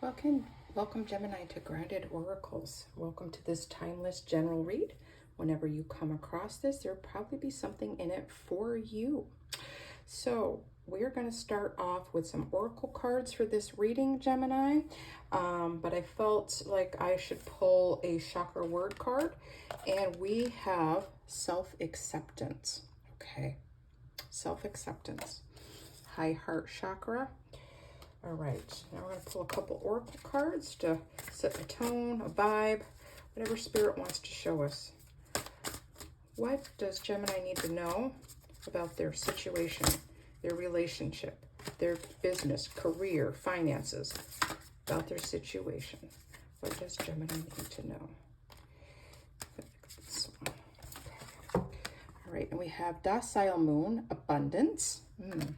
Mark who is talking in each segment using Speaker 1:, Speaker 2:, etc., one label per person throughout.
Speaker 1: Welcome Gemini to Grounded Oracles. Welcome to this timeless general read. Whenever you come across this, there'll probably be something in it for you. So we're going to start off with some oracle cards for this reading, Gemini. But I felt like I should pull a chakra word card, and we have self-acceptance. Okay, self-acceptance, high heart chakra. All right, now we're going to pull a couple oracle cards to set the tone, a vibe, whatever spirit wants to show us. What does Gemini need to know about their situation, their relationship, their business, career, finances, about their situation? What does Gemini need to know? This one. Okay. All right, and we have docile moon, abundance. Okay,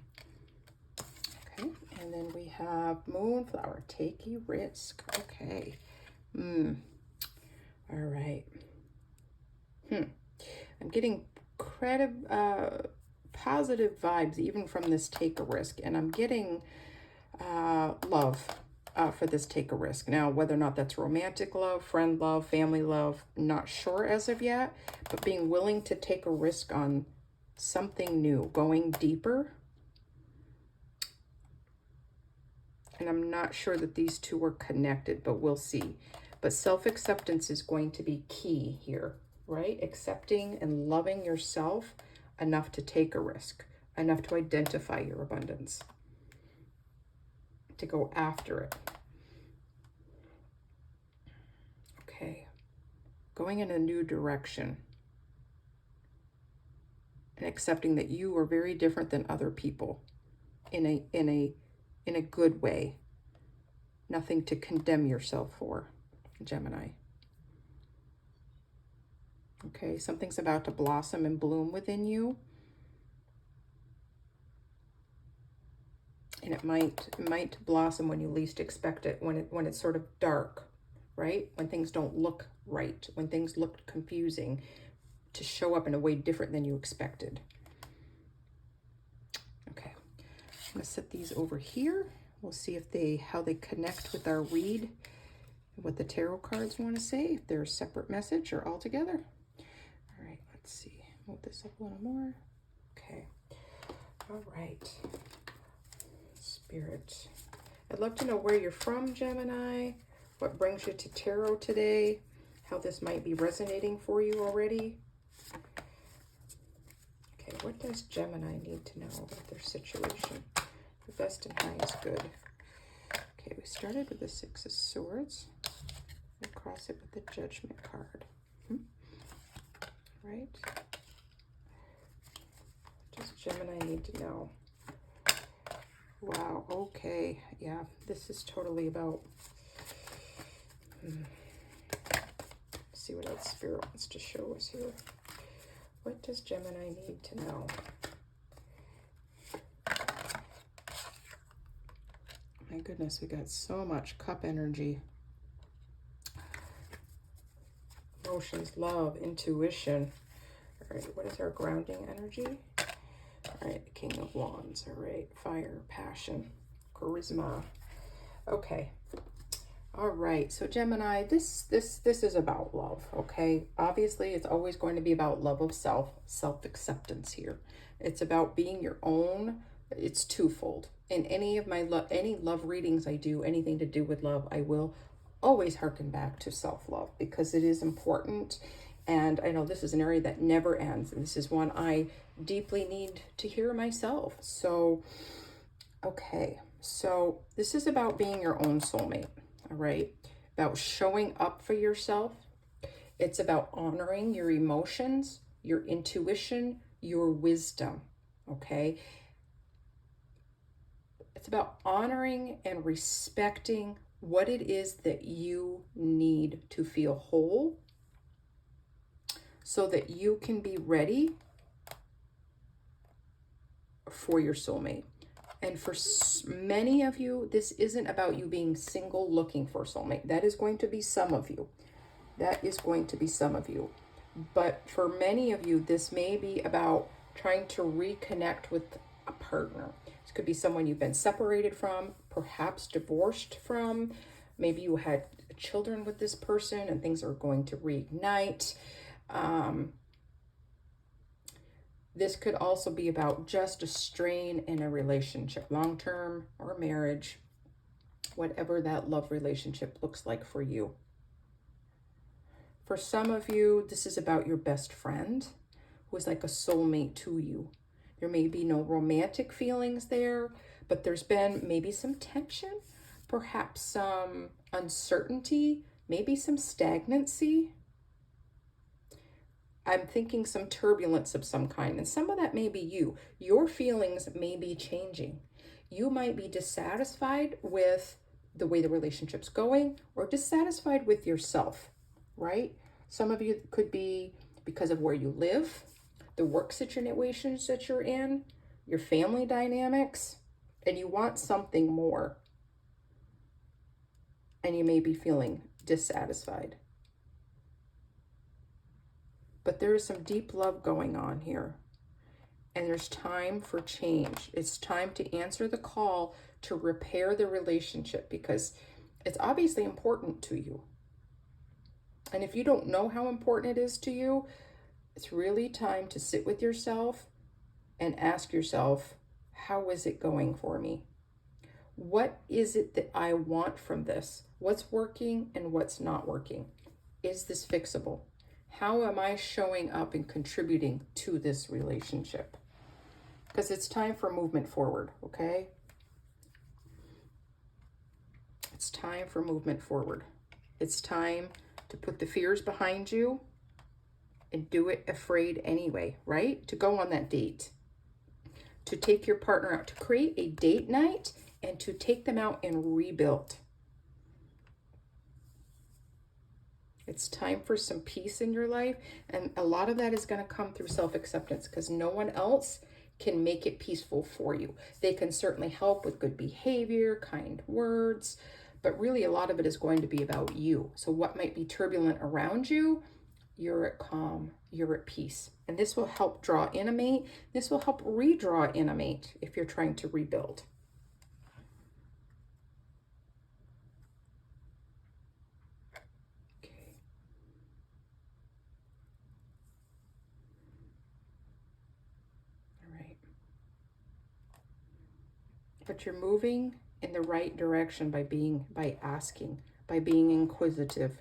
Speaker 1: and then we have moonflower, take a risk. Okay. All right. I'm getting positive vibes even from this take a risk, and I'm getting love for this take a risk. Now, whether or not that's romantic love, friend love, family love, not sure as of yet, but being willing to take a risk on something new, going deeper. And I'm not sure that these two are connected, but we'll see. But self-acceptance is going to be key here, right? Accepting and loving yourself enough to take a risk, enough to identify your abundance, to go after it. Okay, going in a new direction and accepting that you are very different than other people in a good way. Nothing to condemn yourself for, Gemini. Okay, something's about to blossom and bloom within you. And it might blossom when you least expect it, when it's sort of dark, right? When things don't look right, when things look confusing, to show up in a way different than you expected. Okay, I'm gonna set these over here. We'll see if how they connect with our read, what the tarot cards want to say, if they're a separate message or all together. All right, let's see. Move this up a little more. Okay. All right. Spirit. I'd love to know where you're from, Gemini, what brings you to tarot today, how this might be resonating for you already. Okay, what does Gemini need to know about their situation? The best and highest good. Okay, we started with the Six of Swords. We'll cross it with the Judgment card. Right? What does Gemini need to know? Wow, okay. Yeah, this is totally about... see what else Spirit wants to show us here. What does Gemini need to know? My goodness, we got so much cup energy. Emotions, love, intuition. All right, what is our grounding energy? All right, King of Wands. All right, fire, passion, charisma. Okay. All right, so Gemini, this is about love, okay? Obviously, it's always going to be about love of self, self-acceptance here. It's about being your own. It's twofold. In any of my any love readings I do, anything to do with love, I will always harken back to self-love because it is important. And I know this is an area that never ends. And this is one I deeply need to hear myself. So, okay. So this is about being your own soulmate, all right? About showing up for yourself. It's about honoring your emotions, your intuition, your wisdom, okay? It's about honoring and respecting what it is that you need to feel whole so that you can be ready for your soulmate. And for many of you, this isn't about you being single looking for a soulmate. That is going to be some of you. That is going to be some of you. But for many of you, this may be about trying to reconnect with a partner. This could be someone you've been separated from, perhaps divorced from. Maybe you had children with this person and things are going to reignite. This could also be about just a strain in a relationship, long-term or marriage, whatever that love relationship looks like for you. For some of you, this is about your best friend who is like a soulmate to you. There may be no romantic feelings there, but there's been maybe some tension, perhaps some uncertainty, maybe some stagnancy. I'm thinking some turbulence of some kind, and some of that may be you. Your feelings may be changing. You might be dissatisfied with the way the relationship's going or dissatisfied with yourself, right? Some of you could be because of where you live, the work situations that you're in, your family dynamics, and you want something more. And you may be feeling dissatisfied. But there is some deep love going on here. And there's time for change. It's time to answer the call to repair the relationship because it's obviously important to you. And if you don't know how important it is to you, it's really time to sit with yourself and ask yourself, how is it going for me? What is it that I want from this? What's working and what's not working? Is this fixable? How am I showing up and contributing to this relationship? Because it's time for movement forward, okay? It's time for movement forward. It's time to put the fears behind you and do it afraid anyway, right? To go on that date. To take your partner out, to create a date night and to take them out and rebuild. It's time for some peace in your life. And a lot of that is going to come through self-acceptance because no one else can make it peaceful for you. They can certainly help with good behavior, kind words, but really a lot of it is going to be about you. So what might be turbulent around you, you're at calm, you're at peace. And this will help draw in a mate. This will help redraw in a mate if you're trying to rebuild. But you're moving in the right direction by asking, by being inquisitive,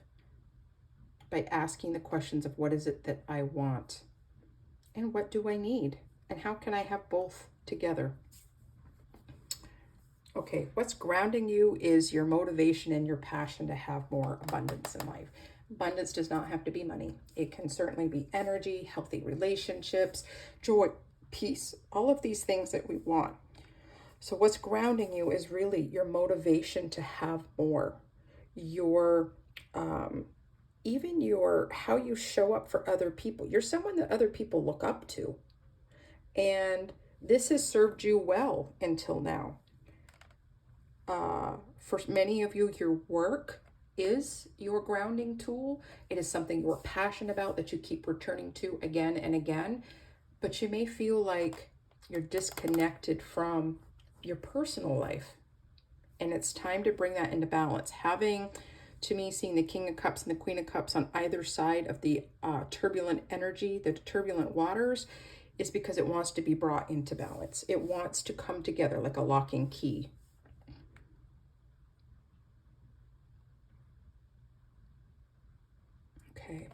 Speaker 1: by asking the questions of what is it that I want and what do I need and how can I have both together? Okay, what's grounding you is your motivation and your passion to have more abundance in life. Abundance does not have to be money. It can certainly be energy, healthy relationships, joy, peace, all of these things that we want. So what's grounding you is really your motivation to have more, your, even your, how you show up for other people. You're someone that other people look up to. And this has served you well until now. For many of you, your work is your grounding tool. It is something you're passionate about that you keep returning to again and again. But you may feel like you're disconnected from your personal life. And it's time to bring that into balance. Having, to me, seeing the King of Cups and the Queen of Cups on either side of the turbulent energy, the turbulent waters, is because it wants to be brought into balance. It wants to come together like a lock and key. Okay.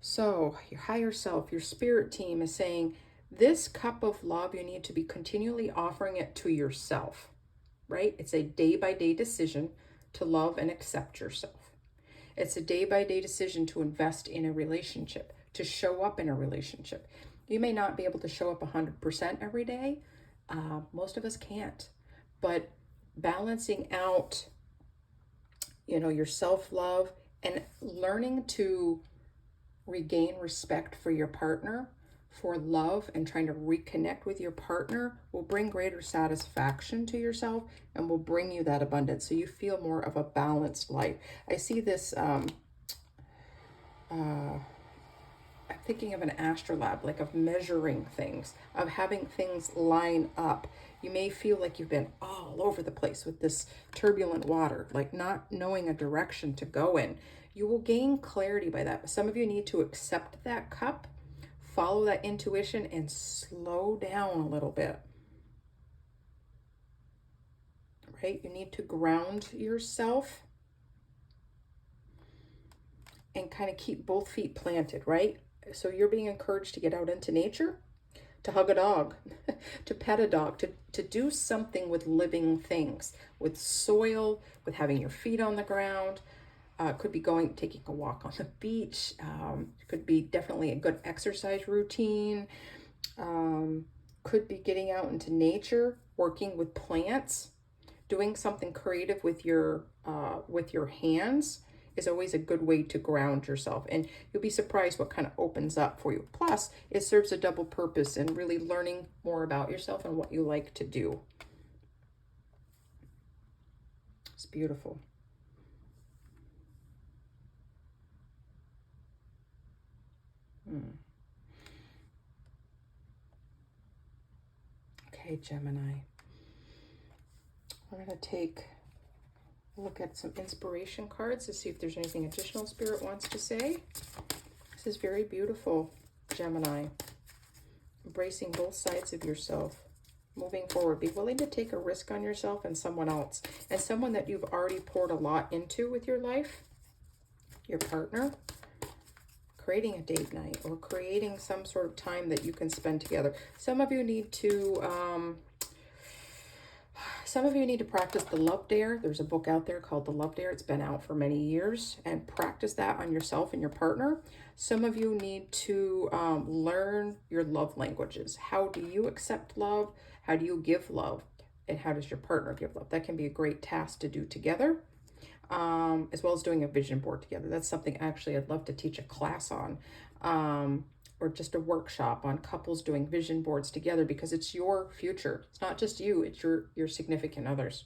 Speaker 1: So your higher self, your spirit team is saying, this cup of love, you need to be continually offering it to yourself, right? It's a day-by-day decision to love and accept yourself. It's a day-by-day decision to invest in a relationship, to show up in a relationship. You may not be able to show up 100% every day. Most of us can't. But balancing out, your self-love and learning to regain respect for your partner, for love, and trying to reconnect with your partner will bring greater satisfaction to yourself and will bring you that abundance so you feel more of a balanced life. I see this I'm thinking of an astrolabe, like of measuring things, of having things line up. You may feel like you've been all over the place with this turbulent water, like not knowing a direction to go in. You will gain clarity by that. Some of you need to accept that cup, follow that intuition, and slow down a little bit. Right? You need to ground yourself and kind of keep both feet planted, right? So you're being encouraged to get out into nature, to hug a dog, to pet a dog, to do something with living things, with soil, with having your feet on the ground. Could be taking a walk on the beach. Could be definitely a good exercise routine. Could be getting out into nature, working with plants, doing something creative with your hands is always a good way to ground yourself, and you'll be surprised what kind of opens up for you. Plus, it serves a double purpose in really learning more about yourself and what you like to do. It's beautiful. Okay, Gemini. We're going to take a look at some inspiration cards to see if there's anything additional Spirit wants to say. This is very beautiful, Gemini. Embracing both sides of yourself. Moving forward. Be willing to take a risk on yourself and someone else. And someone that you've already poured a lot into with your life. Your partner. Creating a date night or creating some sort of time that you can spend together. Some of you need to practice the love dare. There's a book out there called The Love Dare. It's been out for many years, and practice that on yourself and your partner. Some of you need to learn your love languages. How do you accept love? How do you give love? And how does your partner give love? That can be a great task to do together, as well as doing a vision board together. That's something actually I'd love to teach a class on. Or just a workshop on couples doing vision boards together, because it's your future. It's not just you, it's your significant others.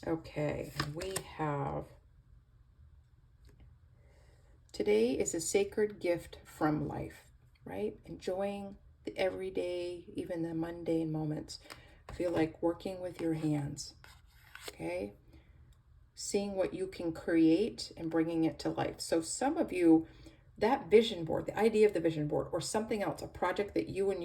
Speaker 1: Okay, we have, today is a sacred gift from life, right? Enjoying the everyday, even the mundane moments. Feel like working with your hands, okay? Seeing what you can create and bringing it to life. So some of you, that vision board, the idea of the vision board, or something else, a project that you and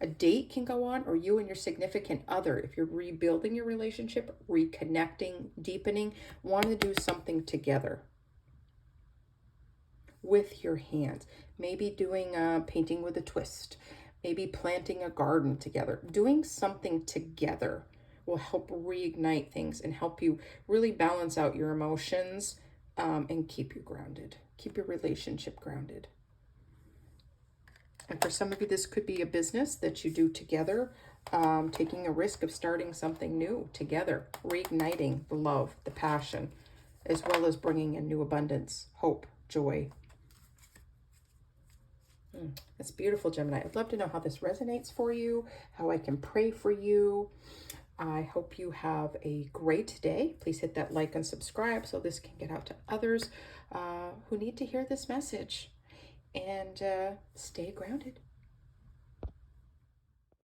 Speaker 1: a date can go on, or you and your significant other, if you're rebuilding your relationship, reconnecting, deepening, want to do something together with your hands. Maybe doing painting with a twist, maybe planting a garden together. Doing something together will help reignite things and help you really balance out your emotions, and keep you grounded. Keep your relationship grounded. And for some of you, this could be a business that you do together, taking a risk of starting something new together, reigniting the love, the passion, as well as bringing in new abundance, hope, joy. That's beautiful, Gemini. I'd love to know how this resonates for you, how I can pray for you. I hope you have a great day. Please hit that like and subscribe so this can get out to others who need to hear this message. And stay grounded.